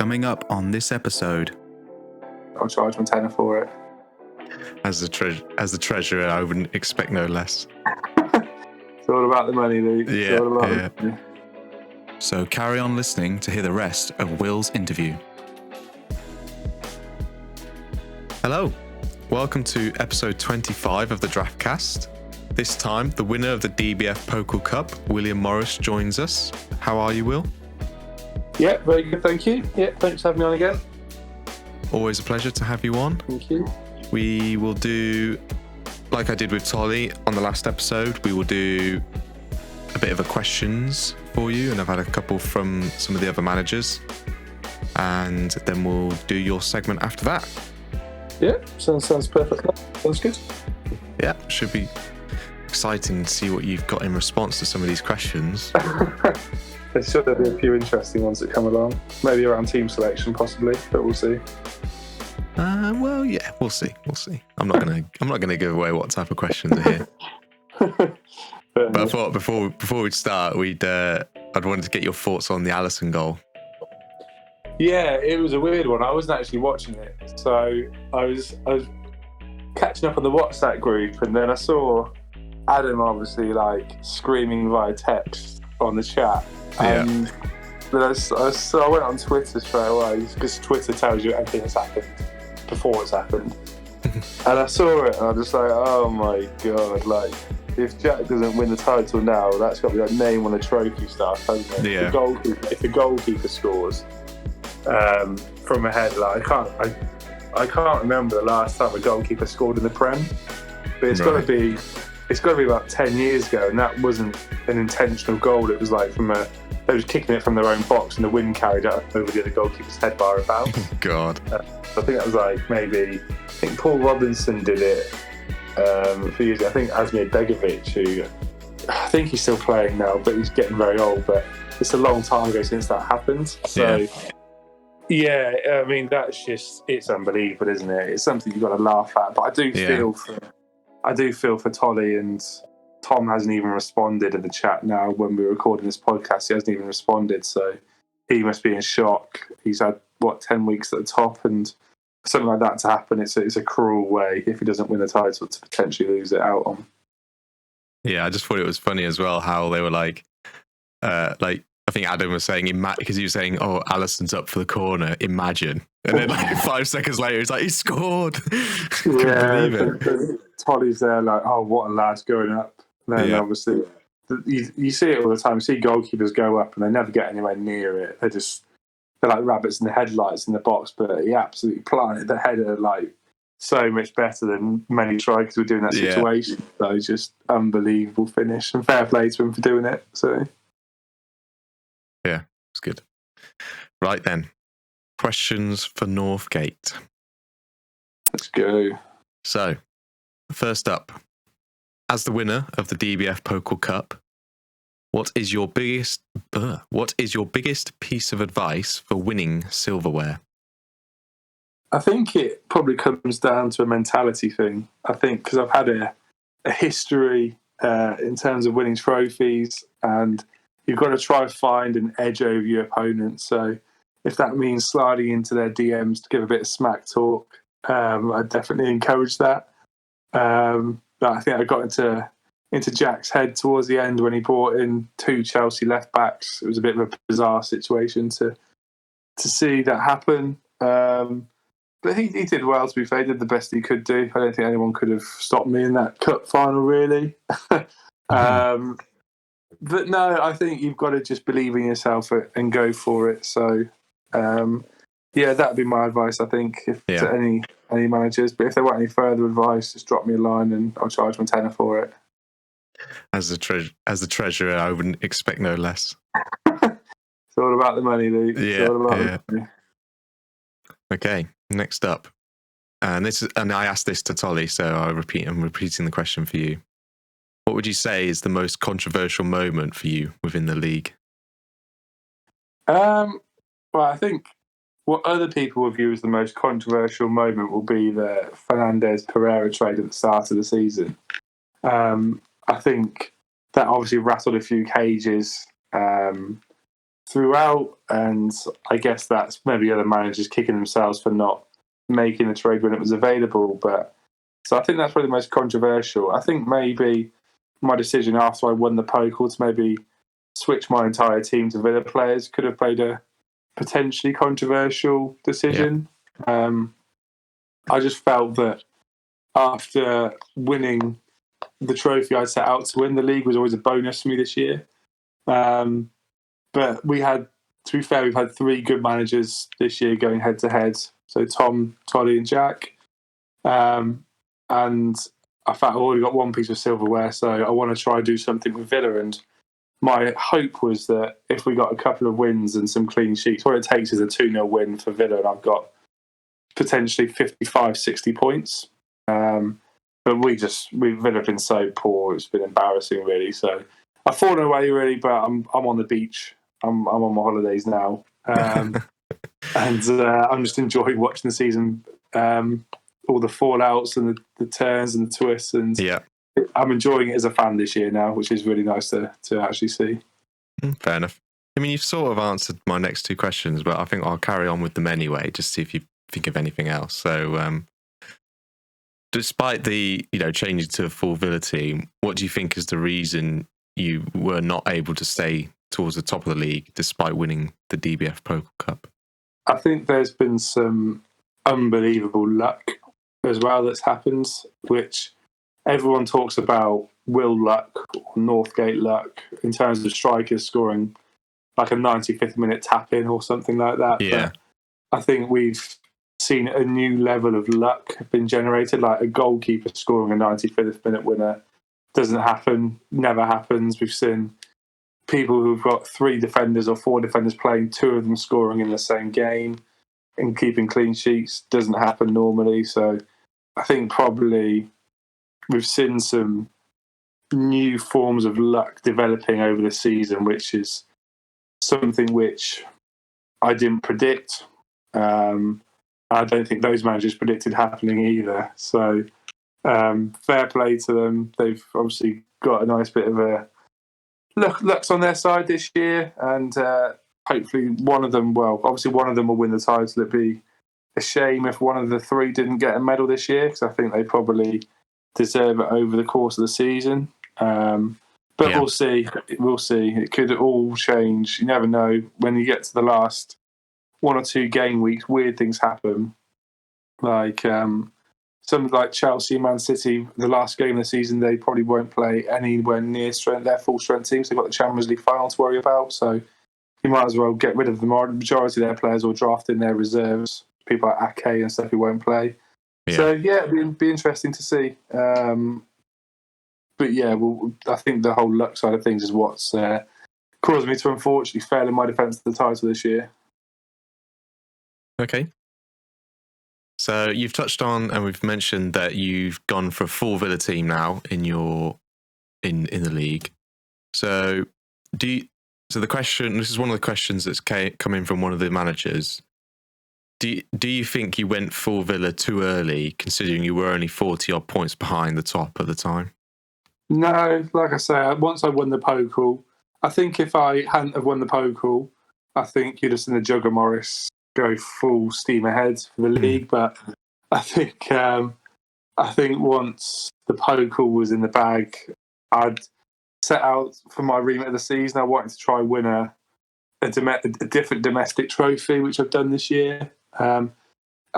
Coming up on this episode. I'll charge my tenner for it. As the treasurer, I wouldn't expect no less. It's all about the money, Luke. Yeah, it's all about yeah. the money. So carry on listening to hear the rest of Will's interview. Hello, welcome to episode 25 of the DraftCast. This time, the winner of the DBF Pokal Cup, William Morris, joins us. How are you, Will? Yeah, very good, thank you. Yeah, thanks for having me on again. Always a pleasure to have you on. Thank you. We will do, like I did with Tolly on the last episode, we will do a bit of a questions for you, and I've had a couple from some of the other managers, and then we'll do your segment after that. Yeah, sounds perfect. Sounds good. Yeah, should be exciting to see what you've got in response to some of these questions. There's sure there'll be a few interesting ones that come along. Maybe around team selection, possibly, but we'll see. Well, yeah, we'll see. I'm not gonna give away what type of questions are here. But I thought before we start, I'd wanted to get your thoughts on the Alisson goal. Yeah, it was a weird one. I wasn't actually watching it, so I was catching up on the WhatsApp group, and then I saw Adam obviously like screaming via text on the chat. And then I went on Twitter straight away, because Twitter tells you everything that's happened before it's happened. And I saw it, and I'm just like, oh my god! Like, if Jack doesn't win the title now, that's got to be like name on the trophy stuff, hasn't it? Yeah. If the goalkeeper scores from ahead, like I can't remember the last time a goalkeeper scored in the Prem, but it's got to be about 10 years ago, and that wasn't an intentional goal. It was like they were kicking it from their own box, and the wind carried it over the other goalkeeper's head bar about. God. I think that was like I think Paul Robinson did it a few years ago. I think Asmir Begovic, who I think he's still playing now, but he's getting very old. But it's a long time ago since that happened. So yeah, I mean it's unbelievable, isn't it? It's something you've got to laugh at. But I do feel for Tolly, and Tom hasn't even responded in the chat now when we're recording this podcast. He hasn't even responded, so he must be in shock. He's had 10 weeks at the top, and something like that to happen, it's a cruel way if he doesn't win the title to potentially lose it out on. Yeah, I just thought it was funny as well how they were like I think Adam was saying, because he was saying, "Oh, Alisson's up for the corner. Imagine," and then like 5 seconds later, he's like, "He scored!" Yeah, believe it. Tolly's there, like, "Oh, what a lad going up." And then obviously, you see it all the time. You see goalkeepers go up, and they never get anywhere near it. They're like rabbits in the headlights in the box. But he absolutely planted the header like so much better than many strikers would do in that situation. So just unbelievable finish, and fair play to him for doing it. So. Yeah, it's good. Right then, questions for Northgate. Let's go. So, first up, as the winner of the DBF Pokal Cup, what is your biggest piece of advice for winning silverware? I think it probably comes down to a mentality thing. I think because I've had a history in terms of winning trophies, and you've got to try to find an edge over your opponent. So if that means sliding into their DMs to give a bit of smack talk, I definitely encourage that. But I think I got into Jack's head towards the end when he brought in 2 Chelsea left backs. It was a bit of a bizarre situation to see that happen. But he did well, to be fair. He did the best he could do. I don't think anyone could have stopped me in that cup final, really. But no, I think you've got to just believe in yourself and go for it. So, that'd be my advice, I think, to any managers. But if they want any further advice, just drop me a line and I'll charge my tenner for it. As the treasurer, I wouldn't expect no less. It's all about the money, Luke. Yeah, it's all about the money. Okay, next up. And I asked this to Tolly, so I'm repeating the question for you. What would you say is the most controversial moment for you within the league? Well, I think what other people will view as the most controversial moment will be the Fernandes Pereira trade at the start of the season. I think that obviously rattled a few cages. throughout, and I guess that's maybe other managers kicking themselves for not making the trade when it was available. But so I think that's probably the most controversial. I think maybe my decision after I won the Pokal to maybe switch my entire team to Villa players could have played a potentially controversial decision. I just felt that after winning the trophy I set out to win, the league was always a bonus for me this year. But we had, to be fair, we've had 3 good managers this year going head to head. So Tom, Toddy, and Jack. And I thought I've already got one piece of silverware, so I want to try and do something with Villa. And my hope was that if we got a couple of wins and some clean sheets, what it takes is a 2-0 win for Villa, and I've got potentially 55, 60 points. But Villa have been so poor, it's been embarrassing, really. So I've fallen away, really, but I'm on the beach. I'm on my holidays now. And I'm just enjoying watching the season, all the fallouts and the turns and the twists. And I'm enjoying it as a fan this year now, which is really nice to actually see. Fair enough. I mean, you've sort of answered my next 2 questions, but I think I'll carry on with them anyway, just to see if you think of anything else. So, despite the changing to a full Villa team, what do you think is the reason you were not able to stay towards the top of the league despite winning the DBF Pokal Cup? I think there's been some unbelievable luck as well that's happened, which everyone talks about Will luck or Northgate luck in terms of strikers scoring like a 95th minute tap in or something like that. Yeah. But I think we've seen a new level of luck been generated, like a goalkeeper scoring a 95th minute winner. Doesn't happen, never happens. We've seen people who've got 3 defenders or 4 defenders playing, 2 of them scoring in the same game and keeping clean sheets. Doesn't happen normally. So I think probably we've seen some new forms of luck developing over the season, which is something which I didn't predict. I don't think those managers predicted happening either. So fair play to them. They've obviously got a nice bit of a luck's on their side this year, and hopefully one of them will win the title. It'd be a shame if one of the 3 didn't get a medal this year, because I think they probably deserve it over the course of the season. But we'll see. We'll see. It could all change. You never know. When you get to the last 1 or 2 game weeks, weird things happen. Like some like Chelsea, Man City, the last game of the season, they probably won't play anywhere near their full strength teams. They've got the Champions League final to worry about, so you might as well get rid of the majority of their players or draft in their reserves. People like Ake and stuff who won't play. Yeah. So it'd be interesting to see. But I think the whole luck side of things is what's caused me to unfortunately fail in my defence of the title this year. Okay. So you've touched on, and we've mentioned that you've gone for a full Villa team now in the league. So the question, this is one of the questions that's come in from one of the managers. Do you think you went full Villa too early, considering you were only 40 odd points behind the top at the time? No, like I say, once I won the Pokal, I think if I hadn't have won the Pokal, I think you'd have seen the Jugger Morris go full steam ahead for the league. But I think once the Pokal was in the bag, I'd set out for my remit of the season. I wanted to try and win a different domestic trophy, which I've done this year. I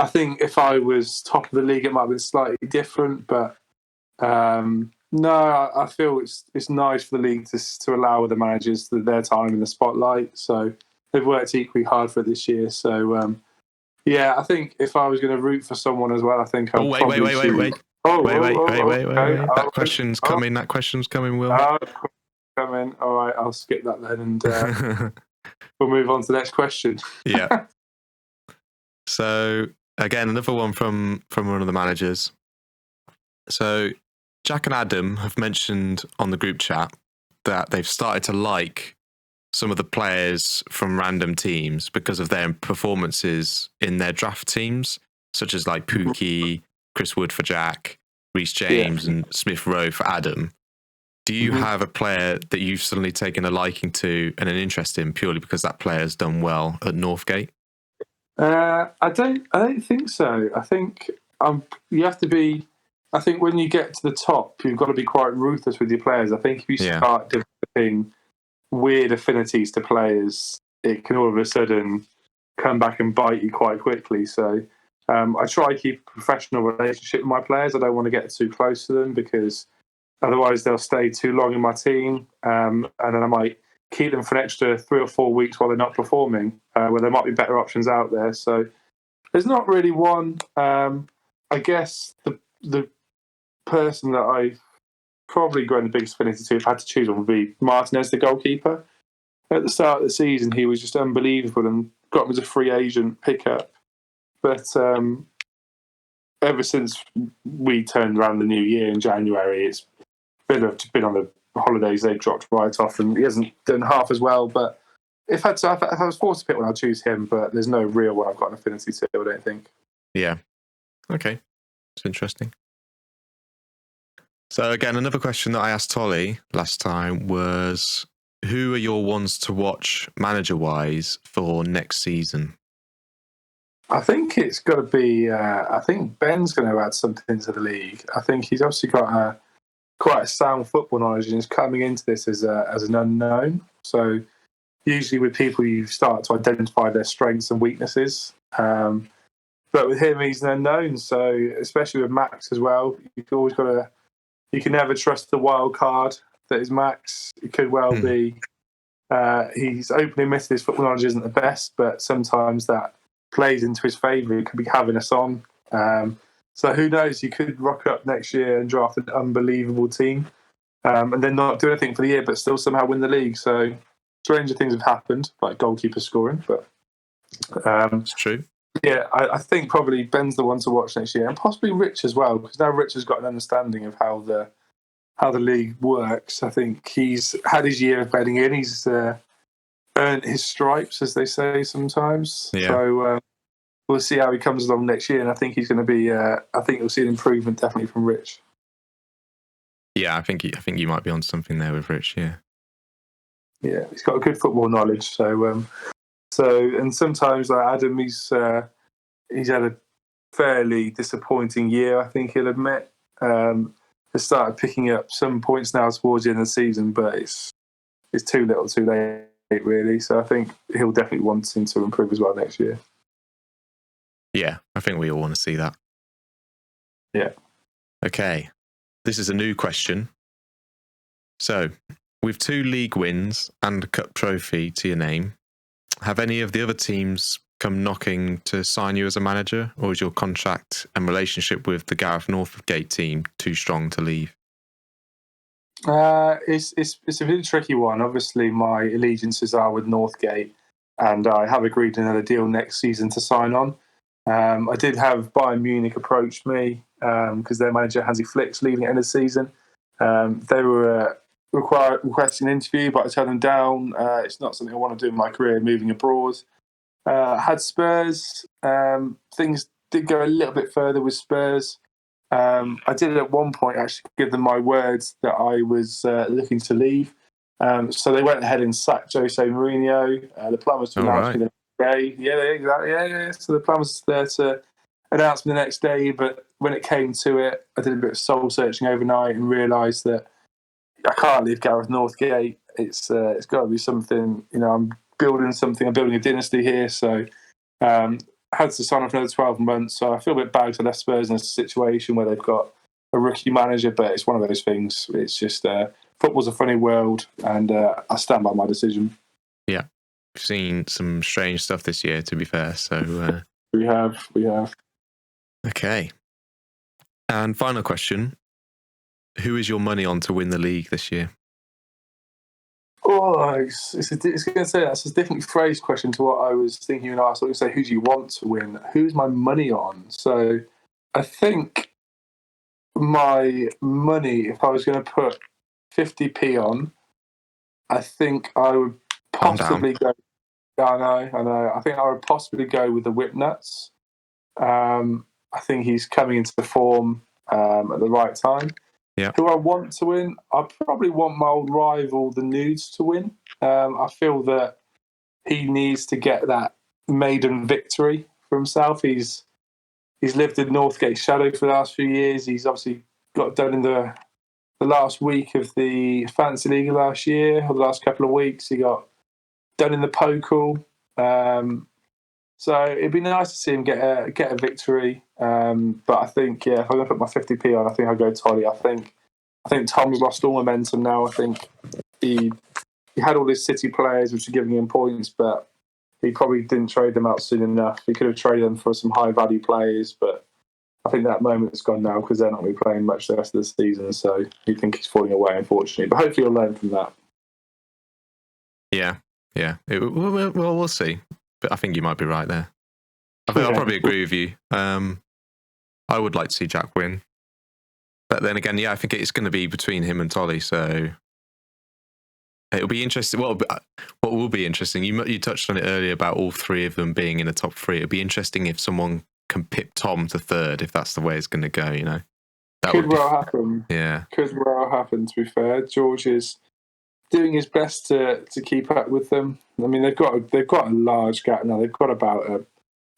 think if I was top of the league, it might have been slightly different. But no, I feel it's nice for the league to allow the managers their time in the spotlight. So they've worked equally hard for it this year. So I think if I was going to root for someone as well, I think I'd wait. Wait. That question's coming. That question's coming, Will. Coming. All right, I'll skip that then, and we'll move on to the next question. Yeah. So again, another one from one of the managers. So Jack and Adam have mentioned on the group chat that they've started to like some of the players from random teams because of their performances in their draft teams, such as like Pookie, Chris Wood for Jack, Reece James, and Smith Rowe for Adam. Do you have a player that you've suddenly taken a liking to and an interest in purely because that player has done well at Northgate? I don't think so. I think you have to be. I think when you get to the top, you've got to be quite ruthless with your players. I think if you start developing weird affinities to players, it can all of a sudden come back and bite you quite quickly. So I try to keep a professional relationship with my players. I don't want to get too close to them because otherwise they'll stay too long in my team, and then I might keep them for an extra 3 or 4 weeks while they're not performing, where there might be better options out there. So there's not really one. I guess the person that I've probably grown the biggest affinity to, if I had to choose one, would be Martinez, the goalkeeper. At the start of the season, he was just unbelievable and got him as a free agent pickup. But ever since we turned around the new year in January, it's been on the holidays. They've dropped right off, and he hasn't done half as well. But if I was forced to pick one, I'd choose him. But there's no real one I've got an affinity to, I don't think. Yeah. Okay. It's interesting. So again, another question that I asked Tolly last time was, who are your ones to watch manager-wise for next season? I think it's got to be. I think Ben's going to add something to the league. I think he's obviously got quite a sound football knowledge, and he's coming into this as an unknown. So usually with people, you start to identify their strengths and weaknesses. But with him, he's an unknown. So especially with Max as well, you've always got to. You can never trust the wild card that is Max. It could well be. He's openly admitted his football knowledge isn't the best, but sometimes that plays into his favour. He could be having us on. So who knows? He could rock up next year and draft an unbelievable team, and then not do anything for the year, but still somehow win the league. So stranger things have happened, like goalkeeper scoring. But it's true. Yeah, I think probably Ben's the one to watch next year, and possibly Rich as well, because now Rich has got an understanding of how the league works. I think he's had his year of bedding in. He's earned his stripes, as they say sometimes. Yeah. So we'll see how he comes along next year, and I think he's going to be. I think you'll see an improvement definitely from Rich. Yeah, I think you might be on something there with Rich. Yeah. Yeah, he's got a good football knowledge. So and sometimes like Adam, he's had a fairly disappointing year. I think he'll admit. Has started picking up some points now towards the end of the season, but it's too little, too late, really. So I think he'll definitely want him to improve as well next year. Yeah, I think we all want to see that. Yeah. Okay, this is a new question. So, with 2 league wins and a cup trophy to your name, have any of the other teams come knocking to sign you as a manager, or is your contract and relationship with the Gareth Northgate team too strong to leave? It's a really tricky one. Obviously, my allegiances are with Northgate, and I have agreed another deal next season to sign on. I did have Bayern Munich approach me because their manager Hansi Flick's leaving at the end of the season. They were requesting an interview, but I turned them down. It's not something I want to do in my career, moving abroad. Had Spurs. Things did go a little bit further with Spurs. I did at one point actually give them my words that I was looking to leave. So they went ahead and sacked Jose Mourinho. The plan was to announce me the next day. Yeah, exactly. Yeah. So the plan was there to announce me the next day, but when it came to it, I did a bit of soul searching overnight and realised that I can't leave Gareth Northgate. It's got to be something. I'm building something. I'm building a dynasty here. So I had to sign off another 12 months. So I feel a bit bad because I left Spurs in a situation where they've got a rookie manager, but it's one of those things. It's just football's a funny world, and I stand by my decision. Yeah, we've seen some strange stuff this year, to be fair. So we have. Okay. And final question: who is your money on to win the league this year? Oh, it's going to say that's a different phrase question to what I was thinking you asked. I was going to say, who do you want to win? Who's my money on? So I think my money, if I was going to put 50p on, I think I would possibly go. I know. I think I would possibly go with the Whipnuts. I think he's coming into the form at the right time. Yeah. Who I want to win? I probably want my old rival, the Nudes, to win. I feel that he needs to get that maiden victory for himself. He's lived in Northgate's shadow for the last few years. He's obviously got done in the last week of the Fantasy League last year, or the last couple of weeks. He got done in the Pokal. So it'd be nice to see him get a victory. But I think, if I'm going to put my 50p on, I think I'll go Tolly. I think Tom's lost all momentum now. I think he had all his City players which are giving him points, but he probably didn't trade them out soon enough. He could have traded them for some high value players, but I think that moment's gone now because they're not going to be playing much the rest of the season. So you think he's falling away, unfortunately. But hopefully he'll learn from that. Yeah. We'll see. But I think you might be right there. I'll probably agree with you. I would like to see Jack win. But then again, I think it's going to be between him and Tolly. So it'll be interesting. Well, what will be interesting, you touched on it earlier about all three of them being in the top three. It'll be interesting if someone can pip Tom to third, if that's the way it's going to go, That could well happen. Yeah. Could well happen, to be fair. George is doing his best to keep up with them. I mean, they've got a large gap now. They've got about a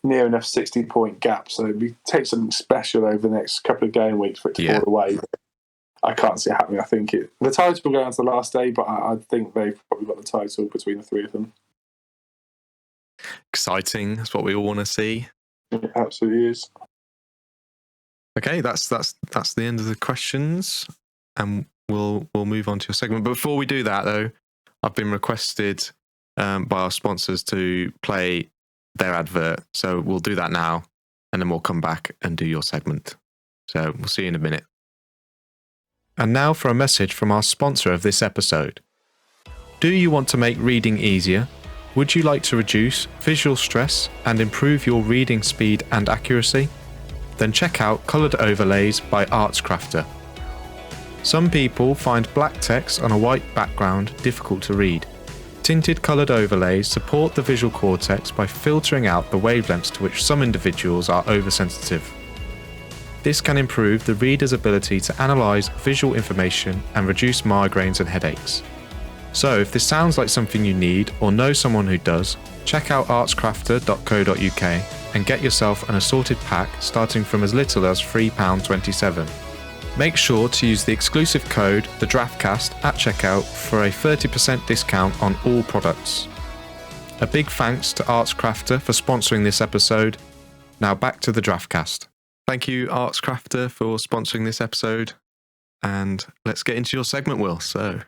near enough 60-point gap, so it take something special over the next couple of game weeks for it to fall away. I can't see it happening. I think the title will go on to the last day, but I think they've probably got the title between the three of them. Exciting. That's what we all want to see. It absolutely is. Okay, that's the end of the questions, and we'll move on to your segment. But before we do that, though, I've been requested by our sponsors to play their advert, so we'll do that now, and then we'll come back and do your segment. So we'll see you in a minute. And now for a message from our sponsor of this episode. Do you want to make reading easier? Would you like to reduce visual stress and improve your reading speed and accuracy? Then check out Coloured Overlays by Artscrafter. Some people find black text on a white background difficult to read. Tinted coloured overlays support the visual cortex by filtering out the wavelengths to which some individuals are oversensitive. This can improve the reader's ability to analyse visual information and reduce migraines and headaches. So if this sounds like something you need or know someone who does, check out artscrafter.co.uk and get yourself an assorted pack starting from as little as £3.27. Make sure to use the exclusive code TheDraftCast at checkout for a 30% discount on all products. A big thanks to Artscrafter for sponsoring this episode. Now back to the DraftCast. Thank you, Artscrafter, for sponsoring this episode. And let's get into your segment, Will. So,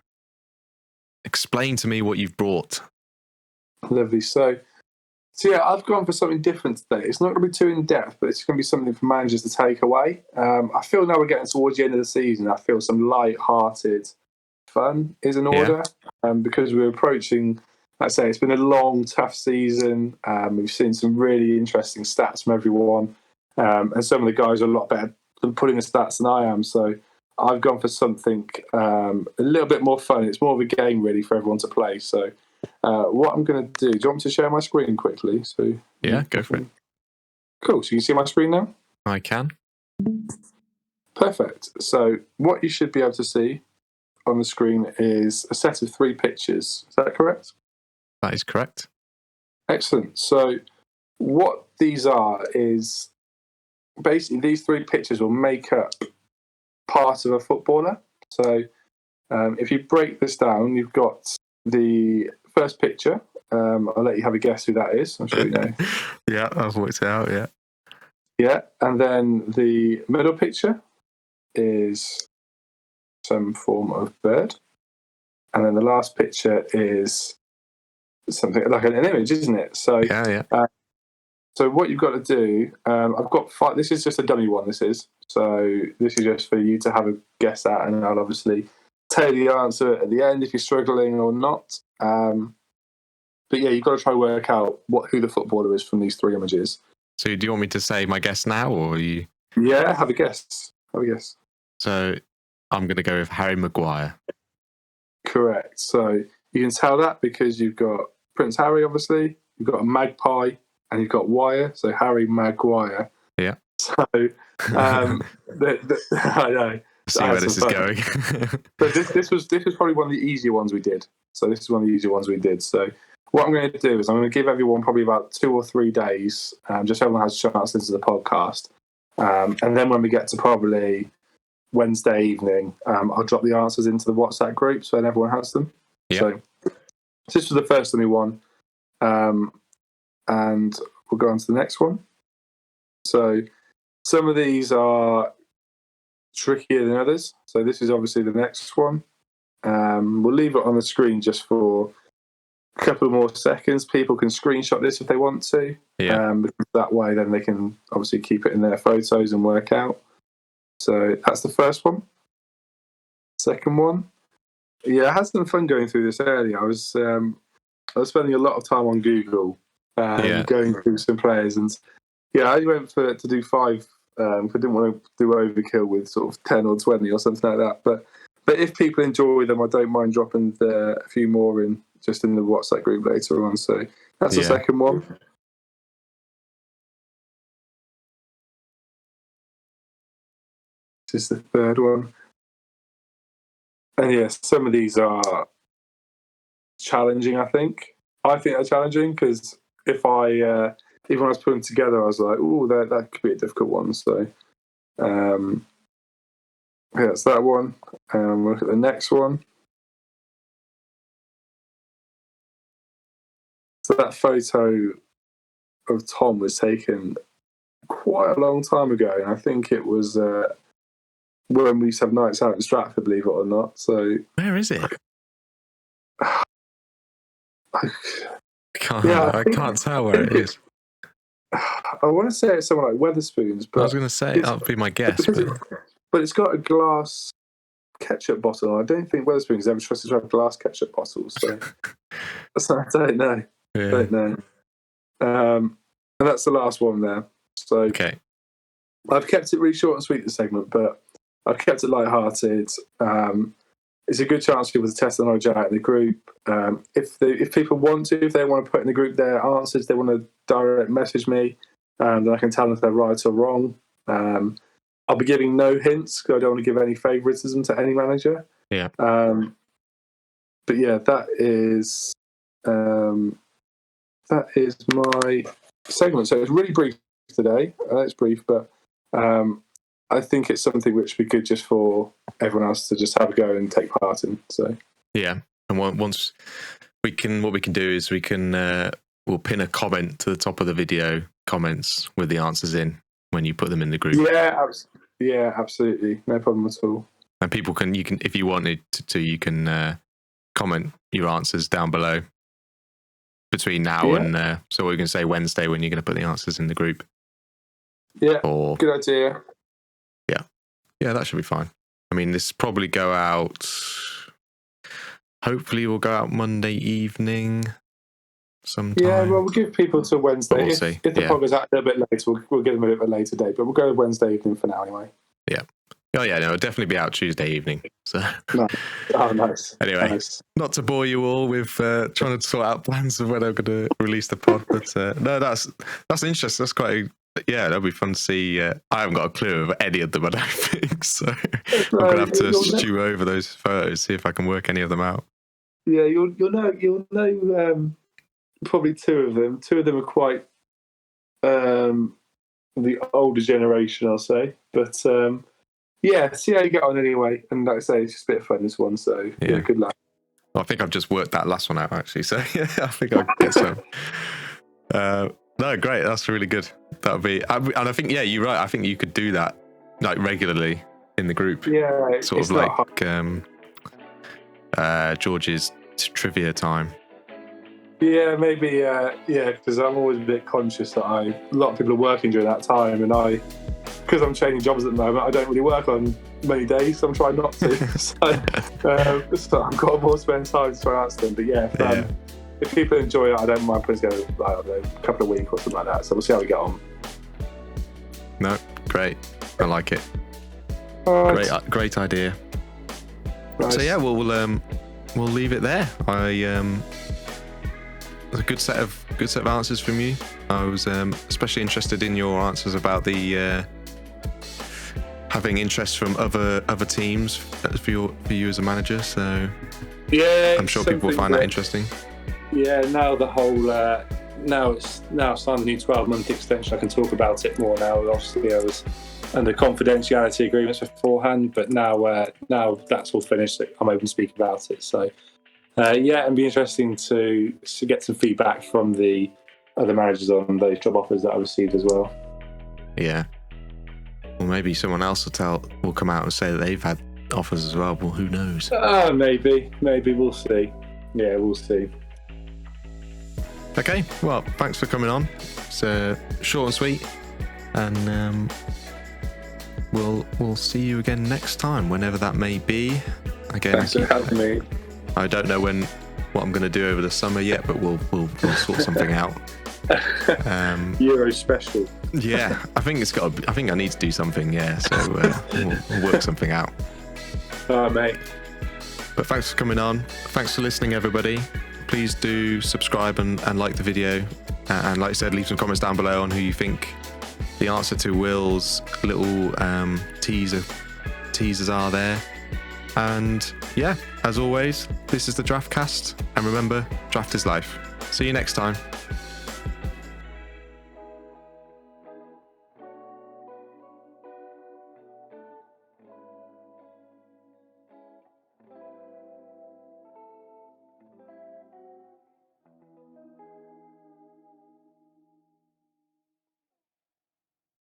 explain to me what you've brought. Lovely. So yeah, I've gone for something different today. It's not going to be too in-depth, but it's going to be something for managers to take away. I feel now we're getting towards the end of the season, I feel some light-hearted fun is in order. Because we're approaching, like I say, it's been a long, tough season. We've seen some really interesting stats from everyone. And some of the guys are a lot better than putting the stats than I am. So I've gone for something a little bit more fun. It's more of a game, really, for everyone to play. So what I'm going to do you want me to share my screen quickly? So yeah, go for it. Cool. So you can see my screen now? I can. Perfect. So what you should be able to see on the screen is a set of 3 pictures. Is that correct? That is correct. Excellent. So what these are is basically these 3 pictures will make up part of a footballer. So if you break this down, you've got the first picture. I'll let you have a guess who that is. I'm sure you know. Yeah, I've worked it out, yeah. Yeah, and then the middle picture is some form of bird. And then the last picture is something like an image, isn't it? So yeah. So what you've got to do, I've got 5. This is just a dummy one, this is. So this is just for you to have a guess at, and I'll obviously tell you the answer at the end if you're struggling or not. But yeah, you've got to try and work out who the footballer is from these 3 images. So do you want me to say my guess now, or are you? Yeah, have a guess. So I'm going to go with Harry Maguire. Correct. So you can tell that because you've got Prince Harry, obviously. You've got a magpie, and you've got wire. So Harry Maguire. Yeah. So I know. See where this is going. But this was probably one of the easier ones we did. So this is one of the easier ones we did. So what I'm going to do is I'm going to give everyone probably about 2 or 3 days, just so everyone has a chance to listen to the podcast. And then when we get to probably Wednesday evening, I'll drop the answers into the WhatsApp group so everyone has them. Yep. So this was the first only one. And we'll go on to the next one. So some of these are trickier than others. So this is obviously the next one. We'll leave it on the screen just for a couple more seconds. People can screenshot this if they want to. Yeah. Because that way then they can obviously keep it in their photos and work out. So that's the first one. Second one. Yeah, I had some fun going through this earlier. I was spending a lot of time on Google going through some players, and I only went to do 5. I didn't want to do overkill with sort of 10 or 20 or something like that. But if people enjoy them, I don't mind dropping a few more in the WhatsApp group later on. So that's the second one. This is the third one. And yes, some of these are challenging, I think. I think they're challenging because even when I was putting them together, I was like, oh, that could be a difficult one. So, that's that one. We'll look at the next one. So that photo of Tom was taken quite a long time ago, and I think it was when we used to have nights out in Stratford, believe it or not. So where is it? I can't tell where it is. I want to say it's somewhere like Wetherspoons, but I was going to say that would be my guess. But it's got a glass ketchup bottle. I don't think Wetherspoons ever trusted to have glass ketchup bottles. So I don't know. Yeah. I don't know. And that's the last one there. So okay. I've kept it really short and sweet, this segment, but I've kept it lighthearted. It's a good chance for people to test the knowledge out in the group. If people want to, if they want to put in the group their answers, they want to direct message me, then I can tell them if they're right or wrong. I'll be giving no hints because I don't want to give any favouritism to any manager. Yeah. But yeah, that is my segment. So it's really brief today. It's brief, but I think it's something which would be good just for everyone else to just have a go and take part in. So yeah, and once what we can do is we'll pin a comment to the top of the video comments with the answers in when you put them in the group. Yeah, absolutely, no problem at all. And people can if you wanted to you can comment your answers down below between now and so we can say Wednesday when you're going to put the answers in the group. Yeah, good idea. Yeah, that should be fine. I mean, this probably go out. Hopefully, we'll go out Monday evening. Sometime. Yeah, well, we'll give people till Wednesday. We'll see. If the pod goes out a bit later, we'll give them a bit of a later date. But we'll go Wednesday evening for now, anyway. Yeah. Oh yeah, no, it'll definitely be out Tuesday evening. So. Nice. Oh, nice. Anyway, not to bore you all with trying to sort out plans of when I'm going to release the pod, but no, that's interesting. That's quite. That'll be fun to see. I haven't got a clue of any of them, I don't think. So I'm going to have to stew over those photos, see if I can work any of them out. Yeah, you'll know probably 2 of them. 2 of them are quite the older generation, I'll say. But see how you get on anyway. And like I say, it's just a bit of fun, this one. So good luck. Well, I think I've just worked that last one out, actually. So I think I'll get some. No, great. That's really good. That would be, and I think, you're right. I think you could do that like regularly in the group. Yeah, sort of like George's trivia time. Yeah, maybe. Because I'm always a bit conscious that a lot of people are working during that time, and because I'm changing jobs at the moment, I don't really work on many days, so I'm trying not to. so I've got more spare time to try and answer them. But if people enjoy it, I don't mind putting together a couple of weeks or something like that. So we'll see how we get on. No, great. I like it. Great idea. Nice. So we'll leave it there. It's a good set of answers from you. I was especially interested in your answers about the having interest from other teams for you as a manager. So yeah, I'm sure people will find that interesting. Yeah, now the whole now signed the new 12-month extension. I can talk about it more now. Obviously, I was under confidentiality agreements beforehand, but now that's all finished. I'm open to speak about it. So it'd be interesting to get some feedback from the other managers on those job offers that I received as well. Yeah. Or maybe someone else will come out and say that they've had offers as well. Well, who knows? Maybe we'll see. Yeah, we'll see. Okay, well, thanks for coming on. It's short and sweet, and we'll see you again next time, whenever that may be. Again, thanks for having me. I don't know what I'm going to do over the summer yet, but we'll sort something out. Euro special. Yeah, I think I need to do something. Yeah, so we'll work something out. Mate. But thanks for coming on. Thanks for listening, everybody. Please do subscribe and like the video. And like I said, leave some comments down below on who you think the answer to Will's little teasers are there. And yeah, as always, this is the DraftCast. And remember, draft is life. See you next time.